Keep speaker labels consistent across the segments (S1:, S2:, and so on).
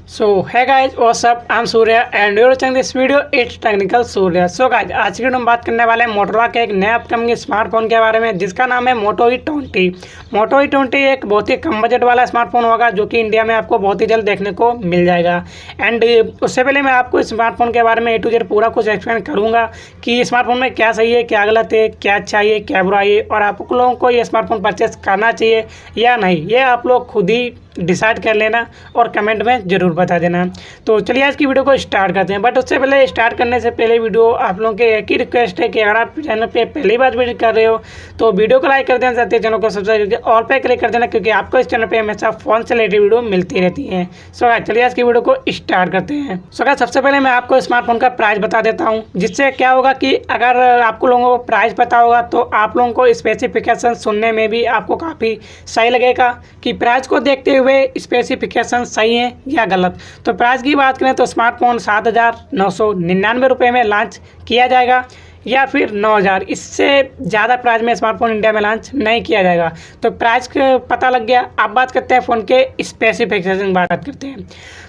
S1: सो है guys what's up, I am Surya and your watching this video it's technical Surya. So guys आज की video में बात करने वाले हैं मोटोरोला के एक नए अपकमिंग स्मार्टफोन के बारे में जिसका नाम है मोटो E20। मोटो E20 एक बहुत ही कम बजट वाला स्मार्टफोन होगा जो कि इंडिया में आपको बहुत ही जल्द देखने को मिल जाएगा। एंड उससे पहले मैं आपको इस स्मार्टफोन के बारे में A to Z पूरा कुछ एक्सप्लेन करूँगा कि स्मार्टफोन में क्या सही है, क्या गलत है, क्या अच्छा है, क्या बुरा है और आप लोगों को ये स्मार्टफोन परचेस करना चाहिए या नहीं, ये आप लोग खुद ही डिसाइड कर लेना और कमेंट में ज़रूर बता देना। तो चलिए आज की वीडियो को स्टार्ट करते हैं। बट उससे पहले स्टार्ट करने से पहले वीडियो आप लोगों के एक ही रिक्वेस्ट है कि अगर आप चैनल पे पहली बार विजिट कर रहे हो तो वीडियो को लाइक कर देना, साथ ही चैनल को सब्सक्राइब करके ऑल पे क्लिक कर देना क्योंकि आपको इस चैनल पर हमेशा फ़ोन से रिलेटेड वीडियो मिलती रहती है। सो चलिए आज की वीडियो को स्टार्ट करते हैं। सो सबसे पहले मैं आपको स्मार्टफोन का प्राइस बता देता हूँ, जिससे क्या होगा कि अगर आपको लोगों को प्राइस पता होगा तो आप लोगों को स्पेसिफिकेशन सुनने में भी आपको काफ़ी सही लगेगा कि प्राइस को देखते हुए स्पेसिफिकेशन सही है या गलत। तो प्राइस की बात करें तो स्मार्टफोन 7,999 रुपये में लॉन्च किया जाएगा या फिर 9,000, इससे ज़्यादा प्राइस में स्मार्टफोन इंडिया में लॉन्च नहीं किया जाएगा। तो प्राइस का पता लग गया। अब बात करते हैं फ़ोन के स्पेसिफिकेशन की बात करते हैं।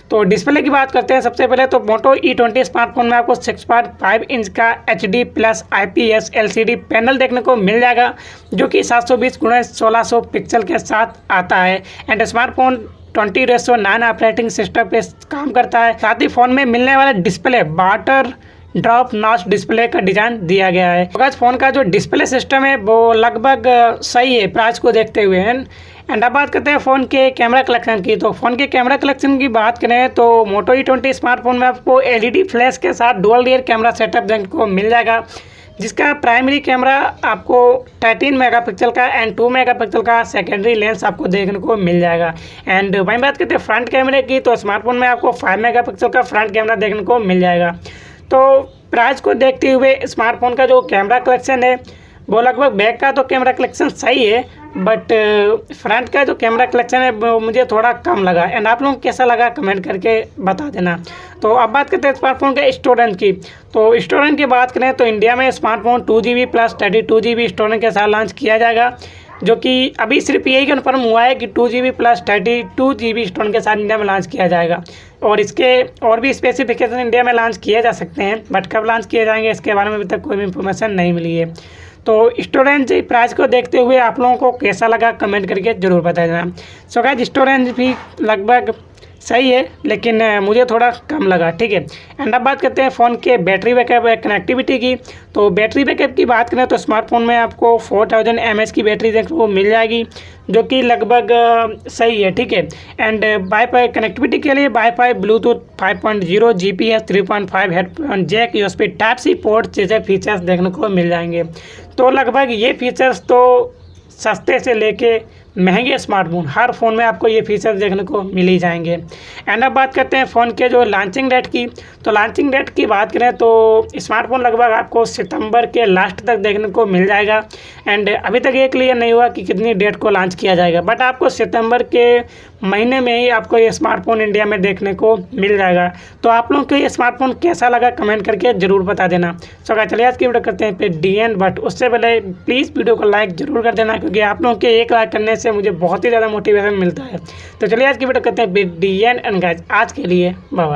S1: तो डिस्प्ले की बात करते हैं। सबसे पहले तो मोटो E20 स्मार्टफोन में आपको 6.5 इंच का HD plus IPS LCD panel देखने को मिल जाएगा जो कि 720x1600 पिक्सल के साथ आता है। एंड स्मार्टफोन 20:9 ऑपरेटिंग सिस्टम पे काम करता है। साथ ही फ़ोन में मिलने वाला display water drop notch display का डिज़ाइन दिया गया है। तो फ़ोन का जो डिस्प्ले सिस्टम है वो लगभग सही है प्राइस को देखते हुए। एंड अब बात करते हैं फ़ोन के कैमरा कलेक्शन की। तो फ़ोन के कैमरा कलेक्शन की बात करें तो मोटो E20 स्मार्टफोन में आपको LED फ्लैश के साथ डुअल रियर कैमरा सेटअप देखने को मिल जाएगा, जिसका प्राइमरी कैमरा आपको 13 मेगापिक्सल का एंड 2 मेगापिक्सल का सेकेंडरी लेंस आपको देखने को मिल जाएगा। एंड वहीं बात करते हैं फ्रंट कैमरे की तो स्मार्टफोन में आपको 5 मेगापिक्सल का फ्रंट कैमरा देखने को मिल जाएगा। तो प्राइस को देखते हुए स्मार्टफोन का जो कैमरा कलेक्शन है वो लगभग बैक का तो कैमरा कलेक्शन सही है, बट फ्रंट का जो कैमरा कलेक्शन है वो मुझे थोड़ा कम लगा। एंड आप लोगों को कैसा लगा कमेंट करके बता देना। तो अब बात करते हैं स्मार्टफोन के स्टोरेज की। तो स्टोरेज की बात करें तो इंडिया में smartphone 2GB plus 32GB storage के साथ लॉन्च किया जाएगा, जो कि अभी सिर्फ यही कन्फर्म हुआ है कि 2GB प्लस 32GB स्टोरेज के साथ इंडिया में लॉन्च किया जाएगा। और इसके और भी स्पेसिफिकेशन इंडिया में लॉन्च किए जा सकते हैं, बट कब लॉन्च किए जाएंगे इसके बारे में अभी तक कोई भी इंफॉर्मेशन नहीं मिली है। तो स्टोरेज प्राइस को देखते हुए आप लोगों को कैसा लगा कमेंट करके ज़रूर बता देना। सो गाइस स्टोरेज भी लगभग सही है लेकिन मुझे थोड़ा कम लगा, ठीक है। एंड अब बात करते हैं फ़ोन के बैटरी बैकअप कनेक्टिविटी की। तो बैटरी बैकअप की बात करें तो स्मार्टफोन में आपको 4000 mAh की बैटरी देखने को मिल जाएगी, जो कि लगभग सही है, ठीक है। एंड वाईफाई कनेक्टिविटी के लिए wifi bluetooth 5.0 GPS 3.5 headphone jack USB Type-C port जैसे फीचर्स देखने को मिल जाएंगे। तो लगभग ये फीचर्स तो सस्ते से लेके महंगे स्मार्टफोन हर फ़ोन में आपको ये फीचर्स देखने को मिल ही जाएंगे। एंड अब बात करते हैं फ़ोन के जो लॉन्चिंग डेट की। तो लॉन्चिंग डेट की बात करें तो स्मार्टफोन लगभग आपको सितंबर के लास्ट तक देखने को मिल जाएगा। एंड अभी तक ये क्लियर नहीं हुआ कि कितनी डेट को लॉन्च किया जाएगा, बट आपको सितंबर के महीने में ही आपको ये स्मार्टफोन इंडिया में देखने को मिल जाएगा। तो आप लोगों को ये स्मार्टफोन कैसा लगा कमेंट करके ज़रूर बता देना। सो चलिए आज की वीडियो करते हैं पे DN, बट उससे पहले प्लीज़ वीडियो को लाइक ज़रूर कर देना क्योंकि आप लोगों के एक लाइक करने से मुझे बहुत ही ज़्यादा मोटिवेशन मिलता है। तो चलिए आज की वीडियो करते हैं पे DN एंड गाइस आज के लिए बाय बाय।